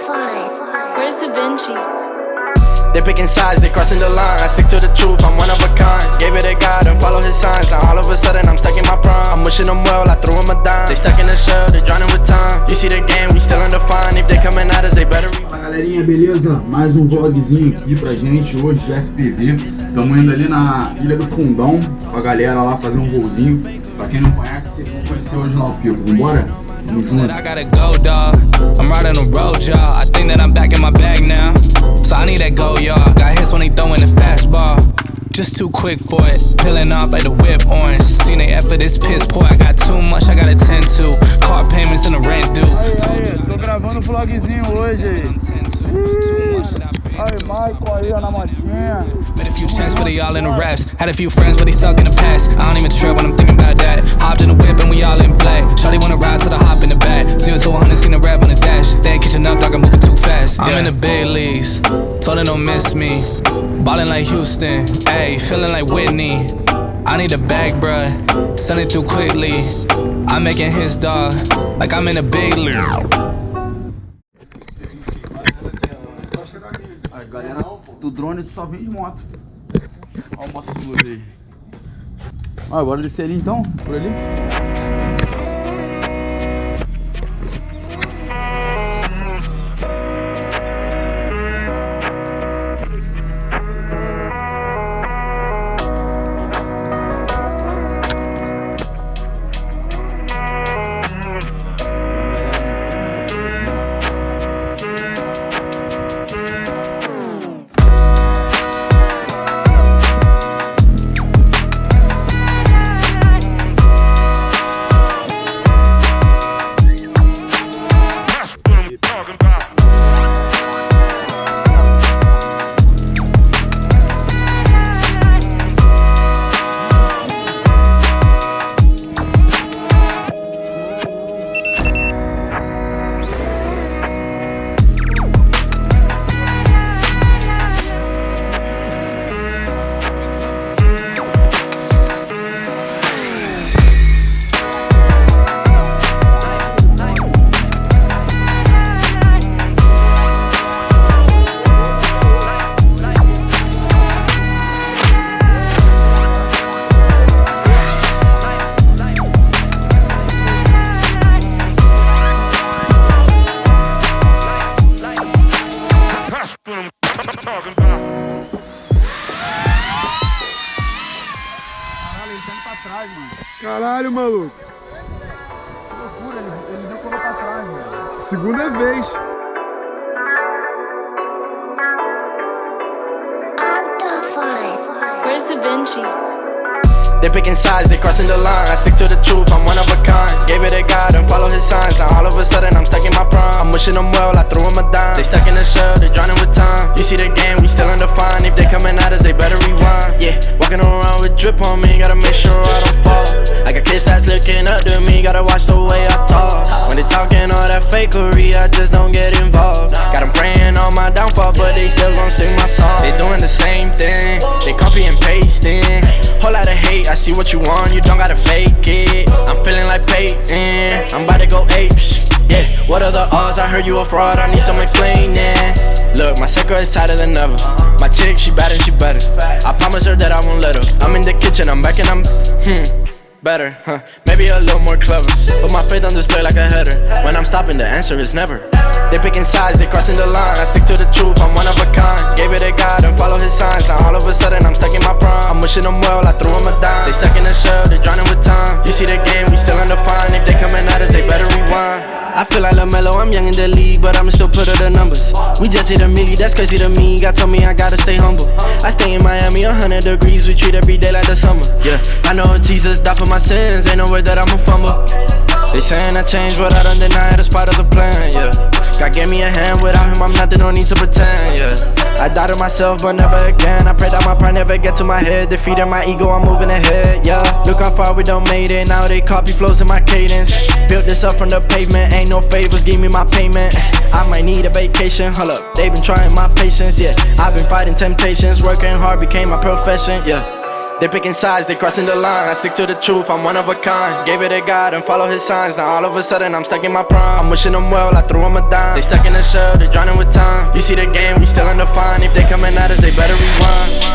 Where's Da Vinci? They picking sides, they crossing the line. I stick to the truth, I'm one of a kind. Gave it to God and follow his signs. Now all of a sudden I'm stuck in my prime. I'm wishing them well, I threw them a dime. They stuck in the shell, they drowning with time. You see the game, we still undefined. If they coming at us, they better Fala galerinha, beleza? Mais um vlogzinho aqui pra gente hoje de FPV. Estamos indo ali na Ilha do Fundão com a galera lá fazer um voozinho. Pra quem não conhece, vamos conhecer hoje lá o Pico. Vambora? Vamos junto. I gotta go, dog. I'm riding the road, y'all. I think that I'm back in my bag now. So I need that go, y'all. Got hits when they throwing the fastball. Just too quick for it. Peeling off like the whip orange. Seen they effort, this piss poor. I got too much, I gotta tend to. Car payments and the rent due. Aí, tô gravando um vlogzinho hoje aí. Aí, Michael aí, ó, na motinha. Made a few checks, but they all in the raps. Had a few friends, but they suck in the past. I don't even trip when I'm thinking about that. Hopped in the whip and we all in black. Shawty wanna ride to the hop in the back. 0 to 100, seen the rap on the dash. They ain't catching up, dog, I'm moving too fast. I'm in the big leagues, told her don't miss me. Ballin' like Houston, ayy, feeling like Whitney. I need a bag, bruh, send it through quickly. I'm making hits, dog, like I'm in a big league. Aí, galera do drone só vem de moto. Olha o moto tudo aí. Ah, bora descer ali então, por ali. Caralho, maluco. Que loucura, ele não colocou pra trás, velho. Segunda vez. Where's Da Vinci? They picking sides, they crossing the line. I stick to the truth, I'm one of a kind. Gave it to God and follow his signs. Now all of a sudden I'm stuck in my prime. I'm wishing them well, I threw them a dime. They stuck in the shell, they drowning with time. You see the game, we still undefined. If they coming at us, they better rewind. Yeah, walking around with drip on me, gotta make sure I don't fall. I got kids that's looking up to me, gotta watch the way I talk. When they talking all that fakery, I just don't get involved. Got them praying on my downfall, but they still gon' sing my song. They doing the same thing, they copy and pasting. Whole lot of hate, I see what you want, you don't gotta fake it. I'm feeling like Peyton, I'm about to go apes. Yeah, what are the odds? I heard you a fraud, I need some explaining. Look, my circle is tighter than ever. My chick, she bad and she better. I promise her that I won't let her. I'm in the kitchen, I'm back and I'm better, huh? Maybe a little more clever. Put my faith on display like a header. When I'm stopping, the answer is never. They picking sides, they crossing the line. I stick to the truth, I'm one of a kind. Gave it to God and follow his signs. Now all of a sudden I'm stuck in my prime. I'm wishing them well, I threw them a dime. They stuck in the shell, they drowning with time. You see the game, we still undefined. If they coming at us, they better rewind. I feel like LaMelo, I'm young in the league, but I'ma still put her the numbers. We just hit a milli, that's crazy to me. God told me I gotta stay humble. I stay in Miami, 100 degrees, we treat every day like the summer. Yeah, I know Jesus died for my sins, ain't no way that I'ma fumble. They saying I changed, but I don't deny it, it's part of the plan, yeah. God gave me a hand, without him I'm nothing, no need to pretend, yeah. I doubted myself, but never again. I pray that my pride never get to my head. Defeated my ego, I'm moving ahead, yeah. Look how far we done made it, now they copy flows in my cadence. Built this up from the pavement, ain't no favors, give me my payment. I might need a vacation, hold up, they been trying my patience, yeah. I've been fighting temptations, working hard became my profession, yeah. They picking sides, they crossing the line. I stick to the truth, I'm one of a kind. Gave it to God and follow his signs. Now all of a sudden I'm stuck in my prime. I'm wishing them well, I threw them a dime. They stuck in the shell, they drowning see the game, we still undefined. If they coming at us, they better rewind.